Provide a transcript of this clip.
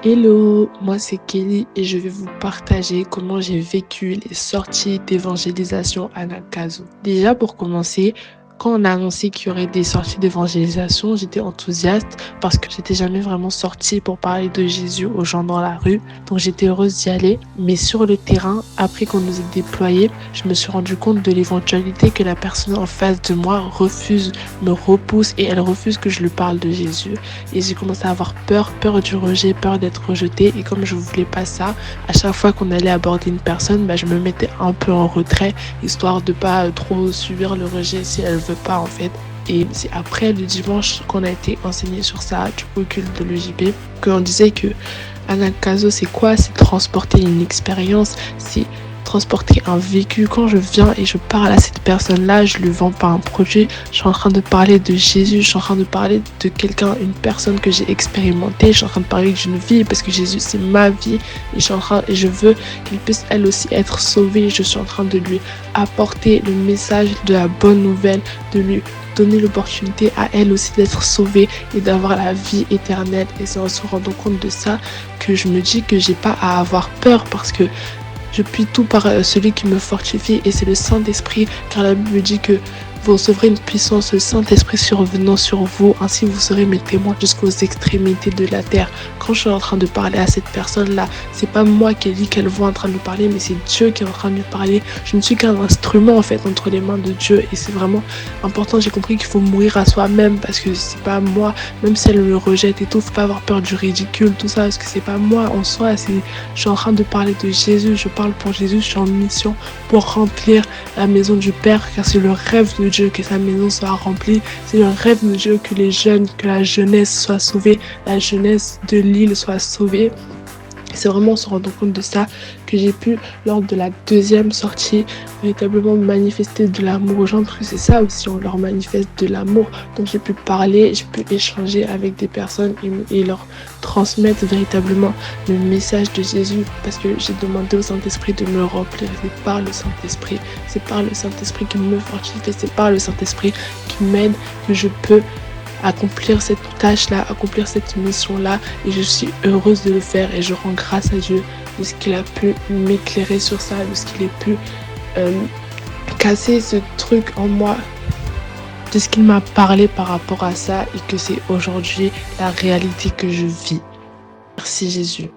Hello, moi c'est Kelly et je vais vous partager comment j'ai vécu les sorties d'évangélisation à Nakazo. Déjà pour commencer, quand on a annoncé qu'il y aurait des sorties d'évangélisation, j'étais enthousiaste parce que j'étais jamais vraiment sortie pour parler de Jésus aux gens dans la rue. Donc j'étais heureuse d'y aller. Mais sur le terrain, après qu'on nous ait déployés, je me suis rendu compte de l'éventualité que la personne en face de moi me repousse et elle refuse que je lui parle de Jésus. Et j'ai commencé à avoir peur du rejet, peur d'être rejetée. Et comme je voulais pas ça, à chaque fois qu'on allait aborder une personne, je me mettais un peu en retrait, histoire de pas trop subir le rejet si elle veut pas en fait. Et c'est après le dimanche qu'on a été enseigné sur ça, du coup, culte de l'EJP, qu'on disait que Anakazo, c'est quoi? C'est transporter une expérience, c'est transporter un vécu. Quand je viens et je parle à cette personne-là, je lui vends pas un produit, je suis en train de parler de Jésus, je suis en train de parler de quelqu'un, une personne que j'ai expérimentée, je suis en train de parler d'une vie parce que Jésus c'est ma vie et je veux qu'elle puisse elle aussi être sauvée. Je suis en train de lui apporter le message de la bonne nouvelle, de lui donner l'opportunité à elle aussi d'être sauvée et d'avoir la vie éternelle. Et c'est en se rendant compte de ça que je me dis que j'ai pas à avoir peur parce que je puis tout par celui qui me fortifie et c'est le Saint-Esprit, car la Bible dit que vous recevrez une puissance, le Saint-Esprit survenant sur vous, ainsi vous serez mes témoins jusqu'aux extrémités de la terre. Quand je suis en train de parler à cette personne-là, c'est pas moi qui dit qu'elle voit en train de lui parler, mais c'est Dieu qui est en train de lui parler. Je ne suis qu'un instrument en fait entre les mains de Dieu et c'est vraiment important. J'ai compris qu'il faut mourir à soi-même parce que c'est pas moi, même si elle me rejette et tout, faut pas avoir peur du ridicule, tout ça, parce que c'est pas moi en soi, je suis en train de parler de Jésus, je parle pour Jésus, je suis en mission pour remplir la maison du Père, car c'est le rêve de Dieu que sa maison soit remplie, c'est le rêve de Dieu que que la jeunesse soit sauvée, la jeunesse de l'île soit sauvée. C'est vraiment en se rendant compte de ça que j'ai pu, lors de la deuxième sortie, véritablement manifester de l'amour aux gens, parce que c'est ça aussi, on leur manifeste de l'amour. Donc j'ai pu parler, j'ai pu échanger avec des personnes et leur transmettre véritablement le message de Jésus, parce que j'ai demandé au Saint-Esprit de me remplir. C'est par le Saint-Esprit, c'est par le Saint-Esprit qui me fortifie, c'est par le Saint-Esprit qui m'aide que je peux accomplir cette tâche-là, accomplir cette mission-là et je suis heureuse de le faire et je rends grâce à Dieu de ce qu'il a pu m'éclairer sur ça, de ce qu'il a pu casser ce truc en moi, de ce qu'il m'a parlé par rapport à ça et que c'est aujourd'hui la réalité que je vis. Merci Jésus.